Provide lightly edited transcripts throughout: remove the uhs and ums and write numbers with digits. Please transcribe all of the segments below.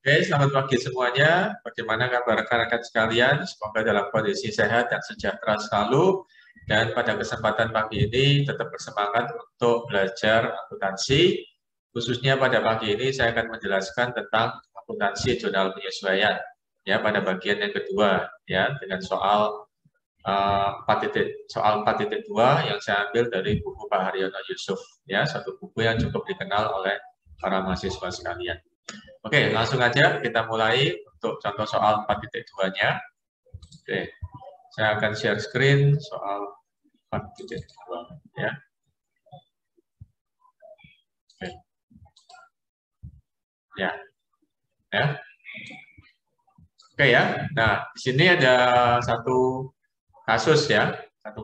Oke, selamat pagi semuanya. Bagaimana kabar rekan-rekan sekalian? Semoga dalam kondisi sehat dan sejahtera selalu. Dan pada kesempatan pagi ini tetap bersemangat untuk belajar akuntansi. Khususnya pada pagi ini saya akan menjelaskan tentang akuntansi jurnal penyesuaian. Ya, pada bagian yang kedua, ya, dengan soal 4.2 yang saya ambil dari buku Pak Haryono Yusuf. Ya, satu buku yang cukup dikenal oleh para mahasiswa sekalian. Oke, langsung aja kita mulai untuk contoh soal 4.2-nya. Oke, saya akan share screen soal 4.2 ya. Oke. Ya. Ya. Oke ya. Nah, di sini ada satu kasus ya, satu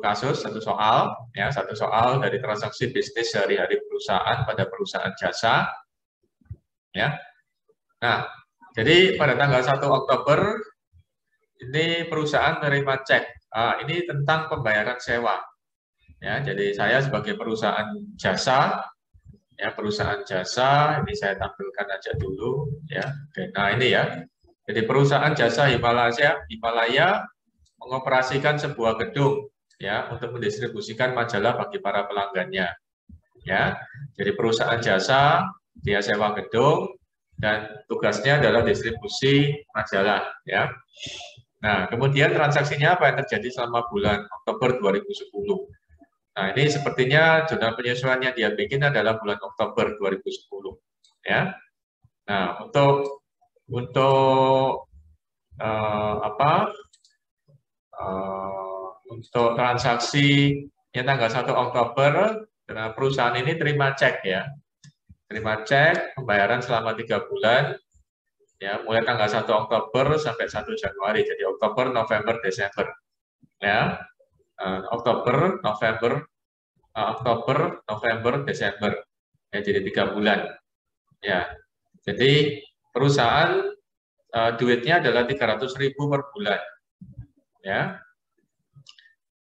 soal ya, satu soal dari transaksi bisnis sehari-hari perusahaan pada perusahaan jasa ya. Nah, jadi pada tanggal 1 Oktober ini perusahaan menerima cek. Ini tentang pembayaran sewa. Ya, jadi saya sebagai perusahaan jasa, ya perusahaan jasa, ini saya tampilkan aja dulu, ya. Oke, nah ini ya. Jadi perusahaan jasa Himalaya mengoperasikan sebuah gedung, ya, untuk mendistribusikan majalah bagi para pelanggannya. Ya, jadi perusahaan jasa dia sewa gedung dan tugasnya adalah distribusi majalah, ya. Nah, kemudian transaksinya apa yang terjadi selama bulan Oktober 2010? Nah, ini sepertinya jurnal penyesuaian yang dia bikin adalah bulan Oktober 2010. Ya. Nah, untuk transaksi yang tanggal 1 Oktober, perusahaan ini terima cek ya. Terima cek pembayaran selama 3 bulan, ya, mulai tanggal 1 Oktober sampai 1 Januari, jadi Oktober, November, Desember. Ya, Oktober, November, Desember. Ya, jadi 3 bulan. Ya, jadi perusahaan duitnya adalah 300.000 per bulan. Ya.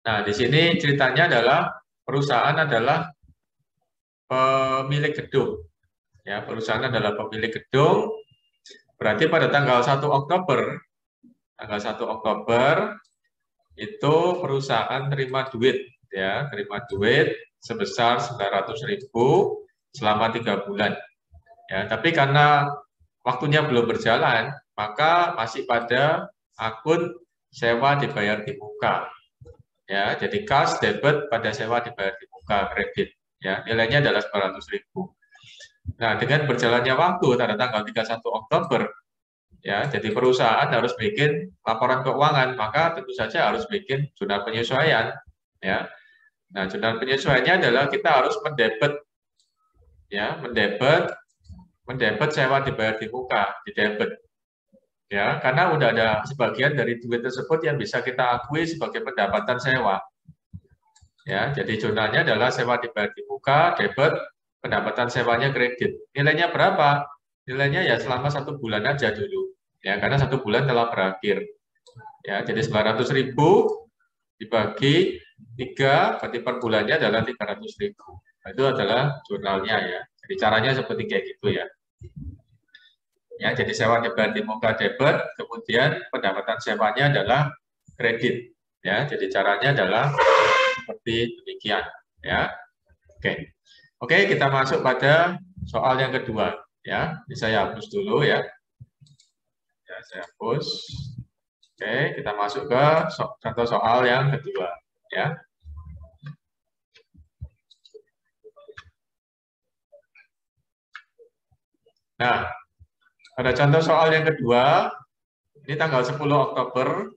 Nah, di sini ceritanya adalah perusahaan adalah pemilik gedung. Ya, perusahaan adalah pemilik gedung. Berarti pada tanggal 1 Oktober, itu perusahaan terima duit, ya, terima duit sebesar 900.000 selama 3 bulan. Ya, tapi karena waktunya belum berjalan, maka masih pada akun sewa dibayar di muka. Ya, jadi kas debit pada sewa dibayar di muka, kredit. Ya, nilainya adalah 900.000. Nah, dengan berjalannya waktu pada tanggal 31 Oktober, ya, jadi perusahaan harus bikin laporan keuangan, maka tentu saja harus bikin jurnal penyesuaian. Ya, nah jurnal penyesuaiannya adalah kita harus mendebet, ya, mendebet sewa dibayar di muka, di debit. Ya, karena udah ada sebagian dari duit tersebut yang bisa kita akui sebagai pendapatan sewa. Ya, jadi jurnalnya adalah sewa dibayar di muka, debit, pendapatan sewanya kredit. Nilainya berapa? Nilainya ya selama 1 bulan aja dulu. Ya, karena 1 bulan telah berakhir. Ya, jadi 900.000 dibagi 3, berarti per bulannya adalah 300.000. Nah, itu adalah jurnalnya ya. Jadi caranya seperti kayak gitu ya. Ya, jadi sewa dibayar di muka debit, kemudian pendapatan sewanya adalah kredit. Ya, jadi caranya adalah seperti demikian. Ya, oke, kita masuk pada soal yang kedua. Ya, ini saya hapus dulu ya. Ya, saya hapus. Oke, kita masuk ke contoh soal yang kedua. Ya. Nah, pada contoh soal yang kedua, ini tanggal 10 Oktober,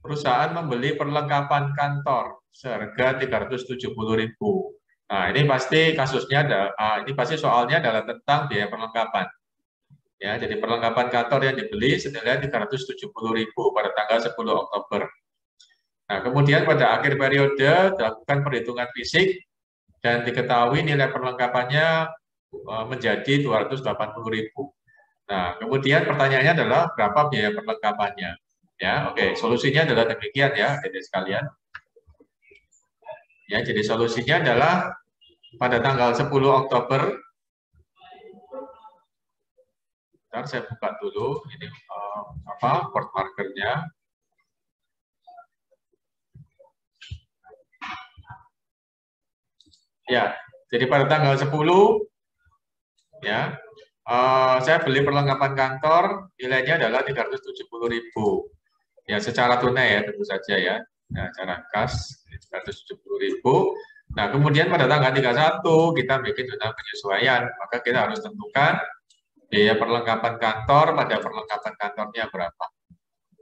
perusahaan membeli perlengkapan kantor seharga 370.000. Nah, ini pasti kasusnya ini pasti soalnya adalah tentang biaya perlengkapan. Ya, jadi perlengkapan kantor yang dibeli senilai 370.000 pada tanggal 10 Oktober. Nah, kemudian pada akhir periode dilakukan perhitungan fisik dan diketahui nilai perlengkapannya menjadi 280.000. Nah, kemudian pertanyaannya adalah berapa biaya perlengkapannya? Ya, oke, solusinya adalah demikian ya, adik sekalian. Ya, jadi solusinya adalah pada tanggal 10 Oktober Bentar, saya buka dulu ini port markernya. Ya, jadi pada tanggal 10 ya, saya beli perlengkapan kantor, nilainya adalah 370.000. Ya, secara tunai ya tentu saja ya. Nah, cara kas 370.000. Nah, kemudian pada tanggal 31 kita bikin zona penyesuaian, maka kita harus tentukan biaya perlengkapan kantor pada perlengkapan kantornya berapa.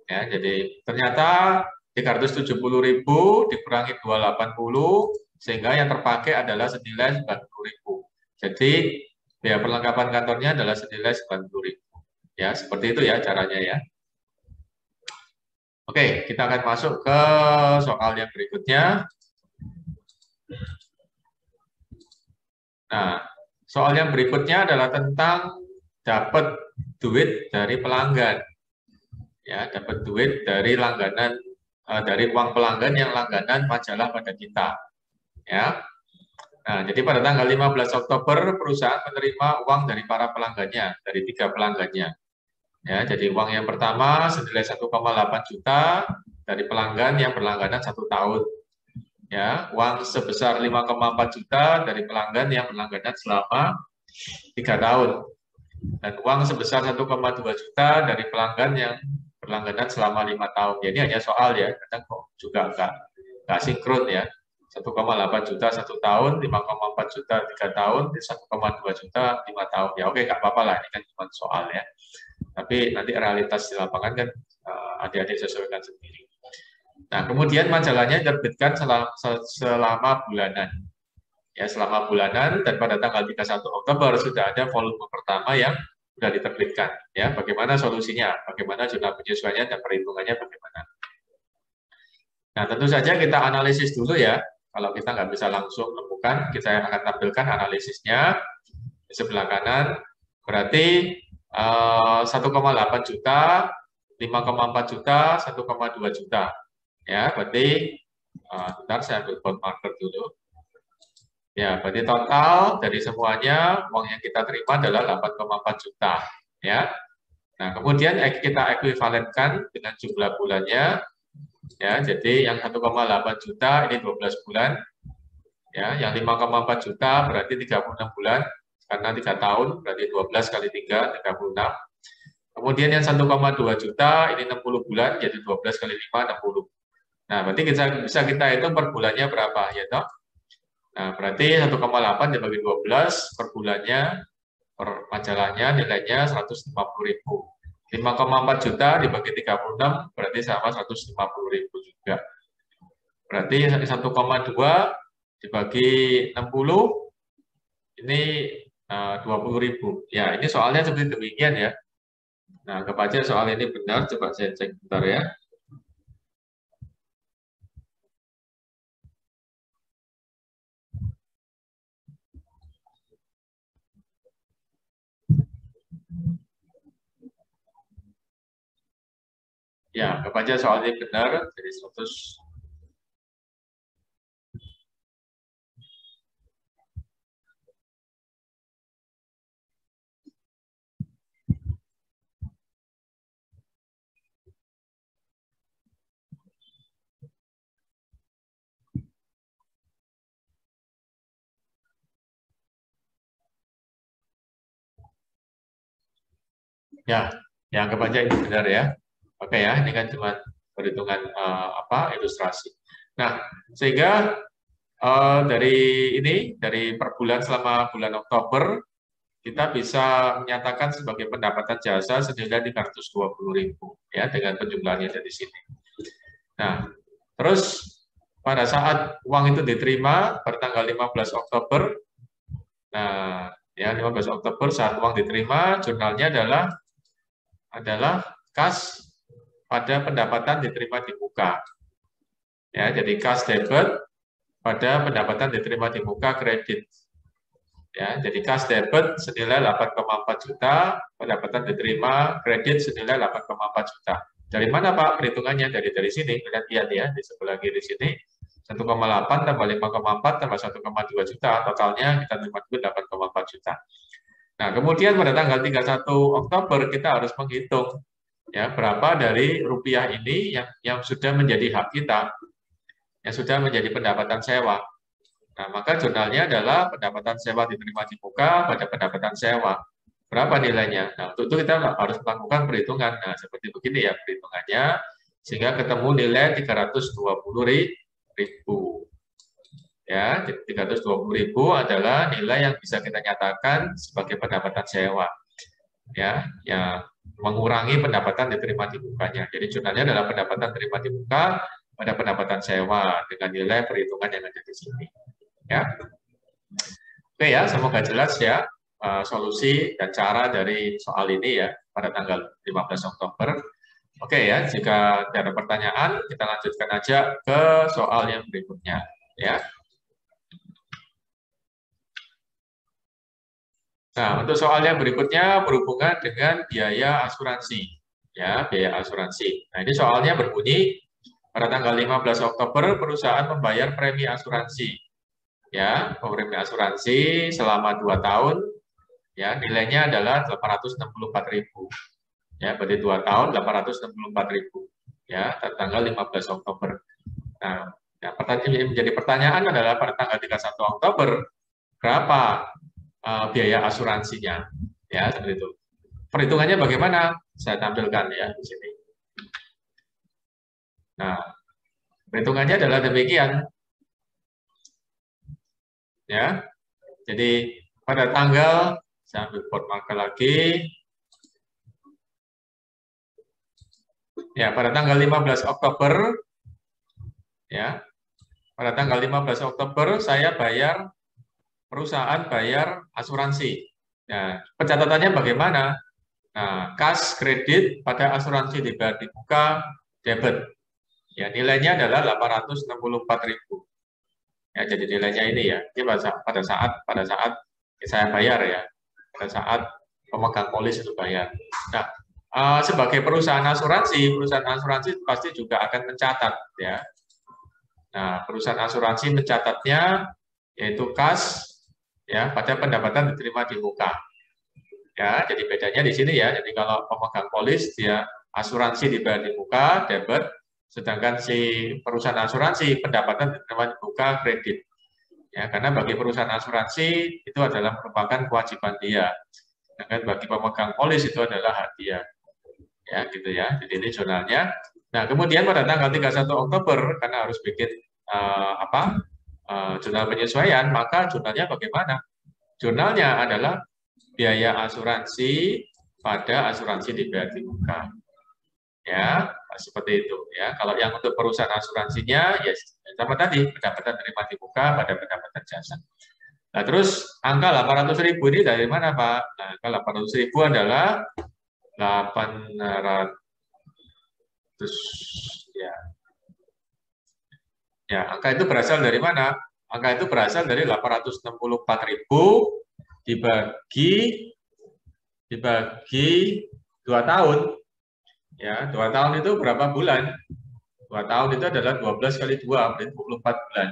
Ya, jadi ternyata 370.000 dikurangi 280 sehingga yang terpakai adalah senilai 90.000. Jadi biaya perlengkapan kantornya adalah senilai 90.000. Ya, seperti itu ya caranya ya. Oke, kita akan masuk ke soal yang berikutnya. Nah, soal yang berikutnya adalah tentang dapat duit dari pelanggan. Ya, dapat duit dari langganan, dari uang pelanggan yang langganan majalah pada kita. Ya. Nah, jadi pada tanggal 15 Oktober perusahaan menerima uang dari para pelanggannya, dari 3 pelanggannya. Ya, jadi uang yang pertama senilai 1,8 juta dari pelanggan yang berlangganan 1 tahun. Ya, uang sebesar 5,4 juta dari pelanggan yang berlangganan selama 3 tahun. Dan uang sebesar 1,2 juta dari pelanggan yang berlangganan selama 5 tahun. Jadi hanya soal ya, kadang kok juga enggak sinkron ya. 1,8 juta 1 tahun, 5,4 juta 3 tahun, 1,2 juta 5 tahun. Ya oke, nggak apa-apa lah, ini kan cuma soal ya. Tapi nanti realitas di lapangan kan adik-adik sesuaikan sendiri. Nah, kemudian majalahnya diterbitkan selama bulanan. Ya, selama bulanan dan pada tanggal 31 Oktober sudah ada volume pertama yang sudah diterbitkan. Ya, bagaimana solusinya? Bagaimana jumlah penyesuaiannya dan perhitungannya bagaimana? Nah, tentu saja kita analisis dulu ya. Kalau kita nggak bisa langsung menemukan, kita akan tampilkan analisisnya di sebelah kanan. Berarti 1,8 juta, 5,4 juta, 1,2 juta. Ya, berarti bentar saya ambil bold marker dulu. Ya, berarti total dari semuanya uang yang kita terima adalah 8,4 juta. Ya. Nah, kemudian kita ekuivalenkan dengan jumlah bulannya. Ya, jadi yang 1,8 juta ini 12 bulan. Ya, yang 5,4 juta berarti 36 bulan. Karena 3 tahun, berarti 12 kali 3, 36. Kemudian yang 1,2 juta, ini 60 bulan, jadi 12 kali 5, 60. Nah, berarti bisa kita hitung per bulannya berapa, ya toh? Nah, berarti 1,8 dibagi 12 per bulannya, per majalahnya nilainya 150.000. 5,4 juta dibagi 36, berarti sama 150.000 juga. Berarti 1,2 dibagi 60, ini 20.000. Ya, ini soalnya seperti demikian ya. Nah, anggap aja soal ini benar. Coba saya cek bentar ya. Ya, anggap aja soal ini benar. Jadi 100. Ya, anggap aja ini benar ya. Oke ya, ini kan cuma perhitungan ilustrasi. Nah, sehingga dari per bulan selama bulan Oktober kita bisa menyatakan sebagai pendapatan jasa senilai 320.000 ya dengan penjumlahannya dari sini. Nah, terus pada saat uang itu diterima pada tanggal 15 Oktober, nah ya 15 Oktober saat uang diterima, jurnalnya adalah kas pada pendapatan diterima di muka. Ya, jadi kas debit pada pendapatan diterima di muka kredit. Ya, jadi kas debit senilai 8,4 juta, pendapatan diterima kredit senilai 8,4 juta. Dari mana Pak perhitungannya? Dari sini, lihat ya, di sebelah kiri sini, 1,8 tambah 5,4 tambah 1,2 juta, totalnya kita terima duit 8,4 juta. Nah, kemudian pada tanggal 31 Oktober kita harus menghitung ya berapa dari rupiah ini yang sudah menjadi hak kita, yang sudah menjadi pendapatan sewa. Nah, maka jurnalnya adalah pendapatan sewa diterima di muka pada pendapatan sewa. Berapa nilainya? Nah, untuk itu kita harus melakukan perhitungan. Nah, seperti begini ya perhitungannya, sehingga ketemu nilai 320.000. Ya, 320.000 adalah nilai yang bisa kita nyatakan sebagai pendapatan sewa. Ya, yang mengurangi pendapatan diterima di mukanya. Jadi jurnalnya adalah pendapatan diterima di muka pada pendapatan sewa dengan nilai perhitungan yang ada di sini. Ya. Oke ya, semoga jelas ya solusi dan cara dari soal ini ya pada tanggal 15 Oktober. Oke ya, jika tidak ada pertanyaan, kita lanjutkan aja ke soal yang berikutnya ya. Nah, untuk soal yang berikutnya berhubungan dengan biaya asuransi. Ya, biaya asuransi. Nah, ini soalnya berbunyi pada tanggal 15 Oktober perusahaan membayar premi asuransi. Ya, premi asuransi selama 2 tahun ya, nilainya adalah 864.000. Ya, berarti 2 tahun 864.000. Ya, tanggal 15 Oktober. Nah, yang menjadi pertanyaan adalah pada tanggal 31 Oktober berapa biaya asuransinya, ya seperti itu. Perhitungannya bagaimana? Saya tampilkan ya di sini. Nah, perhitungannya adalah demikian, ya. Jadi pada tanggal, saya ambil board marker lagi, ya pada tanggal 15 Oktober, ya pada tanggal 15 Oktober saya bayar perusahaan bayar asuransi. Nah, pencatatannya bagaimana? Nah, kas kredit pada asuransi dibayar di muka debit. Ya, nilainya adalah 864.000. Ya, jadi nilainya ini ya. Ini pada saat saya bayar ya. Pada saat pemegang polis itu bayar. Nah, sebagai perusahaan asuransi pasti juga akan mencatat ya. Nah, perusahaan asuransi mencatatnya yaitu kas ya pada pendapatan diterima di muka. Ya, jadi bedanya di sini ya. Jadi kalau pemegang polis dia asuransi dibayar di muka debit, sedangkan si perusahaan asuransi pendapatan diterima di muka kredit. Ya, karena bagi perusahaan asuransi itu adalah merupakan kewajiban dia. Sedangkan bagi pemegang polis itu adalah hak dia. Ya, gitu ya. Jadi ini jurnalnya. Nah, kemudian pada tanggal 31 Oktober karena harus bikin jurnal penyesuaian, maka jurnalnya bagaimana? Jurnalnya adalah biaya asuransi pada asuransi dibayar di muka. Ya, seperti itu ya. Kalau yang untuk perusahaan asuransinya ya sama tadi pendapatan terima di muka pada pendapatan jasa. Nah, terus angka 800.000 ini dari mana, Pak? Nah, angka 800.000 adalah 800 ya. Ya, angka itu berasal dari mana? Angka itu berasal dari 864.000 dibagi 2 tahun. Ya, 2 tahun itu berapa bulan? 2 tahun itu adalah 12 kali 2, berarti 24 bulan.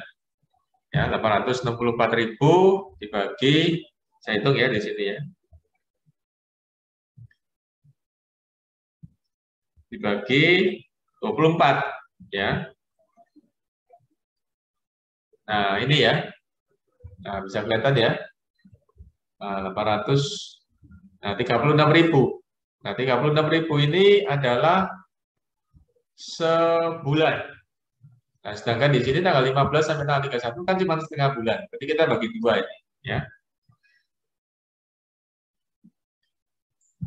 Ya, 864.000 dibagi, saya hitung ya di sini ya. Dibagi 24 ya. Nah, ini ya. Nah, bisa kelihatan ya. 36.000. Nah, 36.000 ini adalah sebulan. Nah, sedangkan di sini tanggal 15 sampai tanggal 31 kan cuma setengah bulan. Berarti kita bagi 2 ini, ya.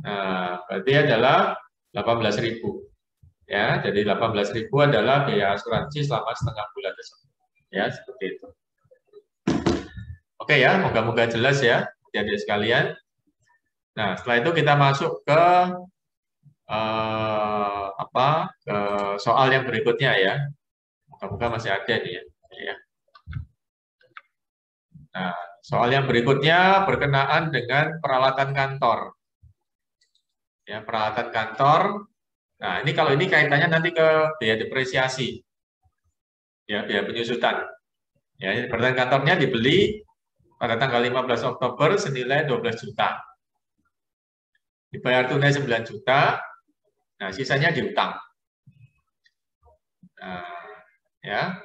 Nah, berarti adalah 18.000. Ya, jadi 18.000 adalah biaya asuransi selama setengah bulan tersebut. Ya, seperti itu. Oke ya, moga-moga jelas ya, jadi sekalian. Nah, setelah itu kita masuk ke ke soal yang berikutnya ya. Moga-moga masih ada nih ya. Nah, soal yang berikutnya berkenaan dengan peralatan kantor. Ya, peralatan kantor. Nah, ini kalau ini kaitannya nanti ke biaya depresiasi. Ya, biaya penyusutan. Ya, peralatan kantornya dibeli pada tanggal 15 Oktober senilai 12 juta. dibayar tunai 9 juta, nah sisanya diutang. Nah, ya.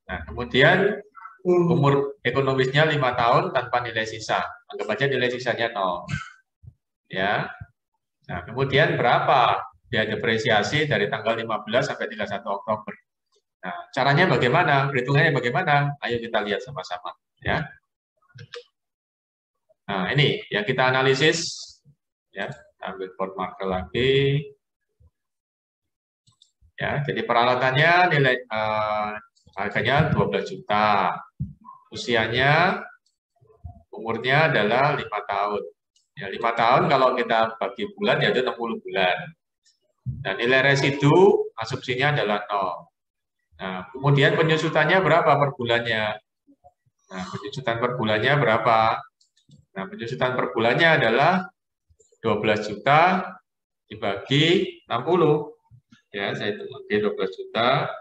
Nah, kemudian umur ekonomisnya 5 tahun tanpa nilai sisa. Anggap aja nilai sisanya 0. Ya. Nah, kemudian berapa biaya depresiasi dari tanggal 15 sampai 31 Oktober. Nah, caranya bagaimana? Perhitungannya bagaimana? Ayo kita lihat sama-sama, ya. Nah, ini yang kita analisis, ya. Ambil board marker lagi. Ya, jadi peralatannya nilai harganya 12 juta. Usianya, umurnya adalah 5 tahun. Ya, 5 tahun kalau kita bagi bulan yaitu 60 bulan. Dan nilai residu asumsinya adalah 0. Nah, kemudian penyusutannya berapa per bulannya? Nah, penyusutan per bulannya berapa? Nah, penyusutan per bulannya adalah 12 juta dibagi 60. Ya, saya hitung lagi 12 juta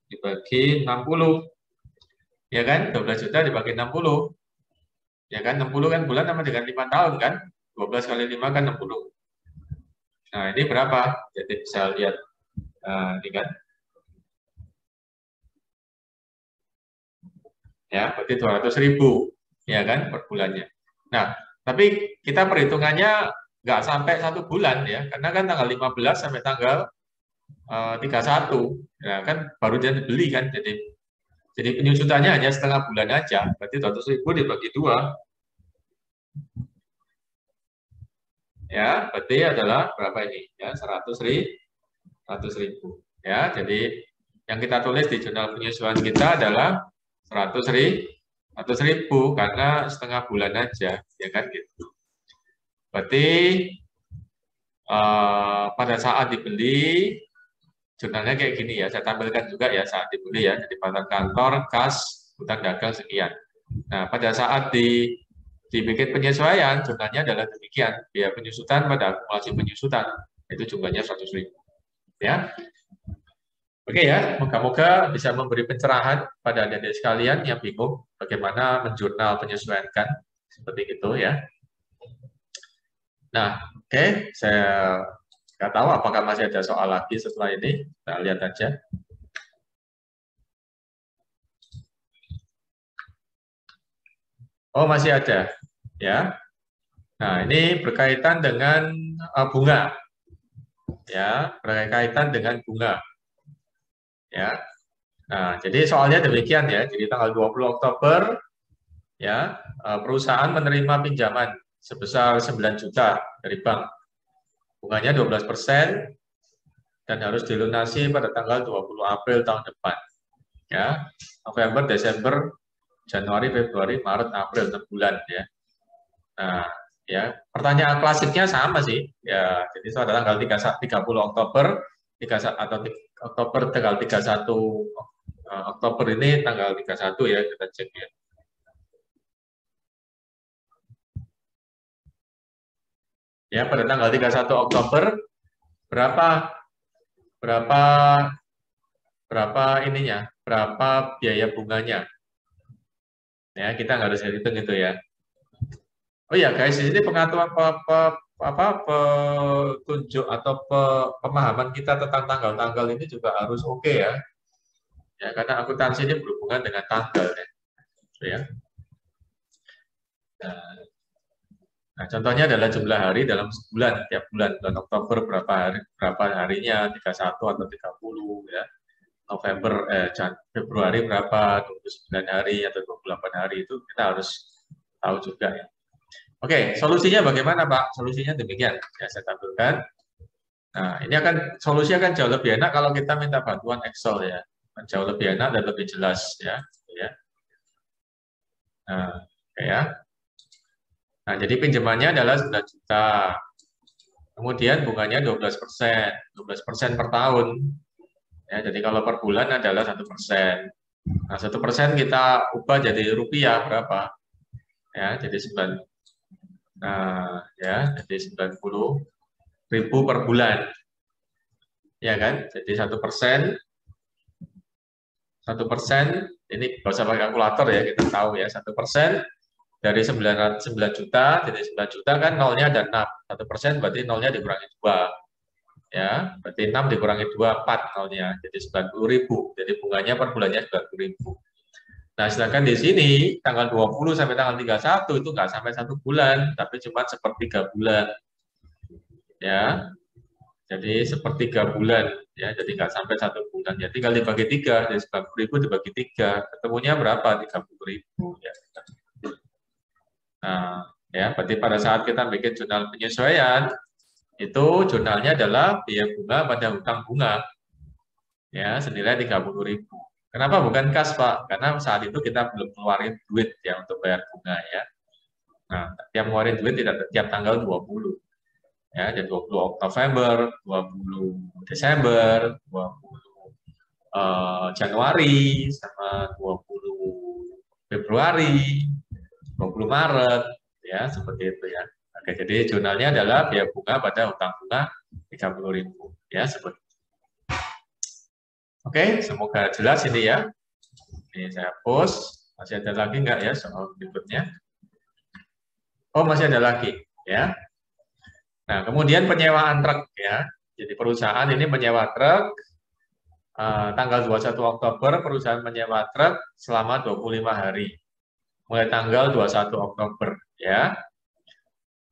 dibagi 60. Ya kan? 12 juta dibagi 60. Ya kan? 60 kan bulan sama dengan 5 tahun kan? 12 kali 5 kan 60. Nah, ini berapa? Jadi bisa lihat ini kan. Ya, berarti 200.000 ya kan per bulannya. Nah, tapi kita perhitungannya nggak sampai 1 bulan ya, karena kan tanggal 15 sampai tanggal 31, ya kan baru dia dibeli kan, jadi penyusutannya hanya setengah bulan aja, berarti 200.000 dibagi 2, ya berarti adalah berapa ini? Ya 100.000, ya. Jadi yang kita tulis di jurnal penyusuan kita adalah 100.000 karena setengah bulan aja, ya kan gitu. Berarti pada saat dibeli, jurnalnya kayak gini ya, saya tampilkan juga ya saat dibeli ya, jadi pada kantor, kas, hutang dagang sekian. Nah, pada saat dibikin penyesuaian, jurnalnya adalah demikian, biaya penyusutan pada akumulasi penyusutan, itu jumlahnya 100.000. Ya. Oke ya, moga-moga bisa memberi pencerahan pada adik-adik sekalian yang bingung bagaimana menjurnal penyesuaian, seperti itu ya. Nah, oke, saya nggak tahu apakah masih ada soal lagi setelah ini, kita lihat aja. Oh, masih ada, ya. Nah, ini berkaitan dengan bunga, ya, berkaitan dengan bunga. Ya. Nah, jadi soalnya demikian ya. Jadi tanggal 20 Oktober ya, perusahaan menerima pinjaman sebesar 9 juta dari bank. Bunganya 12% dan harus dilunasi pada tanggal 20 April tahun depan. Ya. November, Desember, Januari, Februari, Maret, April 6 bulan ya. Nah, ya, pertanyaan klasiknya sama sih. Ya, jadi itu adalah tanggal 30 Oktober, 31 atau Oktober tanggal 31 Oktober ini tanggal 31 ya, kita cek ya. Ya, pada tanggal 31 Oktober berapa ininya? Berapa biaya bunganya? Ya, kita nggak harus hitung itu ya. Oh ya guys, di sini pengaturan petunjuk atau pemahaman kita tentang tanggal-tanggal ini juga harus oke ya. Ya, karena akuntansi ini berhubungan dengan tanggal ya. Nah, contohnya adalah jumlah hari dalam sebulan, tiap bulan. Bulan Oktober berapa harinya, 31 atau 30 ya. November, Februari berapa, 29 hari atau 28 hari, itu kita harus tahu juga ya. Oke, solusinya bagaimana Pak? Solusinya demikian, ya saya tampilkan. Nah, ini solusi akan jauh lebih enak kalau kita minta bantuan Excel ya. Jauh lebih enak dan lebih jelas ya. Nah, ya. Nah, jadi pinjamannya adalah 9 juta. Kemudian bunganya 12%, 12% per tahun. Ya, jadi kalau per bulan adalah 1%. Nah, 1% kita ubah jadi rupiah berapa? Ya, jadi 9. Nah, ya, jadi 90.000 per bulan. Ya kan? Jadi 1%, ini nggak usah pakai kalkulator ya, kita tahu ya 1% dari 9 juta, jadi 9 juta kan nolnya ada 6, 1% berarti nolnya dikurangi 2, ya, berarti 6 dikurangi 2, 4 nolnya, jadi 90.000, jadi bunganya per bulannya 90.000. Nah, sedangkan di sini tanggal 20 sampai tanggal 31 itu nggak sampai 1 bulan, tapi cuma sepertiga bulan, ya. Jadi sepertiga bulan, ya. Jadi nggak sampai 1 bulan. Ya, tinggal dibagi 3, jadi 90.000 dibagi 3, ketemunya berapa? 30.000. Ya. Nah, ya, berarti pada saat kita bikin jurnal penyesuaian, itu jurnalnya adalah biaya bunga pada hutang bunga, ya, senilai 30.000. Kenapa bukan kas, Pak? Karena saat itu kita belum keluarin duit ya untuk bayar bunga, ya. Nah, tiap ngeluarin duit tidak tiap tanggal 20. Ya, jadi 20 November, 20 Desember, 20 Januari, sama 20 Februari, 20 Maret, ya, seperti itu ya. Oke, jadi jurnalnya adalah biaya bunga pada hutang bunga 30.000, ya, seperti itu. Oke, semoga jelas ini ya. Ini saya post. Masih ada lagi nggak ya soal berikutnya? Oh, masih ada lagi, ya. Nah, kemudian penyewaan truk ya. Jadi perusahaan ini menyewa truk, tanggal 21 Oktober perusahaan menyewa truk selama 25 hari. Mulai tanggal 21 Oktober ya.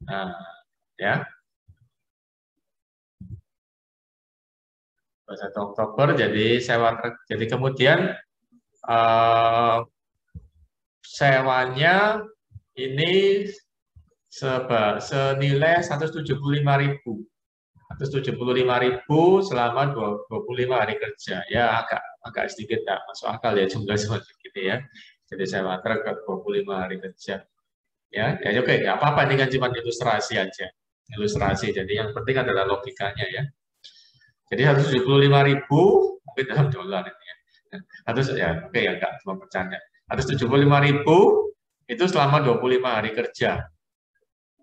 Nah, ya. 21 Oktober jadi sewa truk. Jadi kemudian sewanya ini senilai 175.000. 175.000 selama 25 hari kerja. Ya agak sedikit tak masuk akal ya jumlah semacam gitu ya. Jadi sewa truk ke 25 hari kerja. Ya oke, nggak apa-apa, ini kan cuma ilustrasi aja. Ilustrasi, jadi yang penting adalah logikanya ya. Jadi 175.000 mungkin dalam dolar ini ya. Oke ya, nggak cuma bercanda. 175.000 itu selama 25 hari kerja.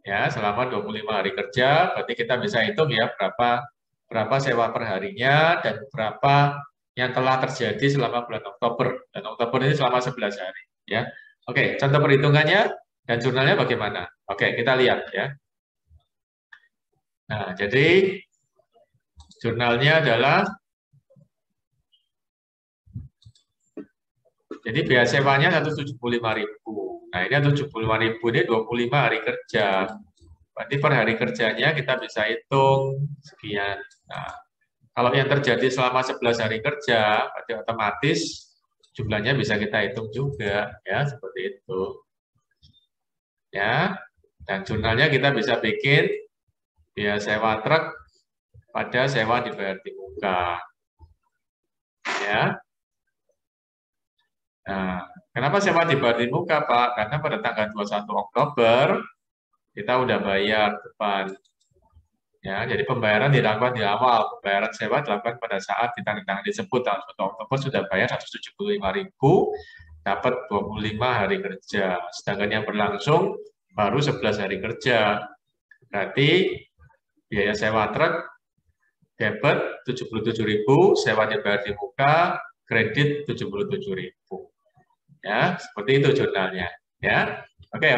Ya, selama 25 hari kerja, berarti kita bisa hitung ya berapa sewa perharinya dan berapa yang telah terjadi selama bulan Oktober. Dan Oktober ini selama 11 hari. Ya, oke, contoh perhitungannya dan jurnalnya bagaimana? Oke, kita lihat ya. Nah, jadi jurnalnya adalah, jadi biaya sewanya 175.000. Nah, ini 175.000 ini 25 hari kerja. Berarti per hari kerjanya kita bisa hitung sekian. Nah, kalau yang terjadi selama 11 hari kerja, berarti otomatis jumlahnya bisa kita hitung juga, ya, seperti itu. Ya, dan jurnalnya kita bisa bikin biaya sewa truk pada sewa dibayar di muka. Ya. Nah, kenapa sewa dibayar di muka, Pak? Karena pada tanggal 21 Oktober kita udah bayar depan. Ya, jadi pembayaran dilakukan di awal. Pembayaran sewa dilakukan pada saat ditanda disebut tanggal 1 Oktober sudah bayar 175.000, dapat 25 hari kerja. Sedangkan yang berlangsung baru 11 hari kerja. Berarti biaya sewa truk debit 77.000, sewa dibayar di muka, kredit 77.000. Ya, seperti itu jurnalnya. Ya, oke.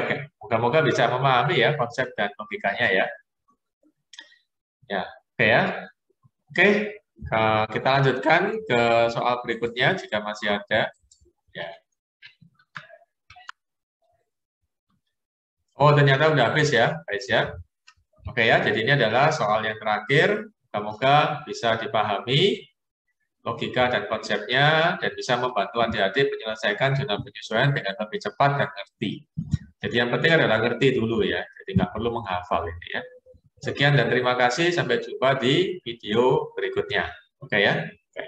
Moga-moga bisa memahami ya konsep dan logikanya ya. Ya, oke ya. Oke, kita lanjutkan ke soal berikutnya jika masih ada. Ya. Oh, ternyata udah habis ya, guys ya. Oke ya, jadi ini adalah soal yang terakhir. Semoga bisa dipahami logika dan konsepnya dan bisa membantu adik-adik menyelesaikan jurnal penyesuaian dengan lebih cepat dan ngerti. Jadi yang penting adalah ngerti dulu ya, jadi nggak perlu menghafal ini ya. Sekian dan terima kasih, sampai jumpa di video berikutnya. Oke ya. Oke.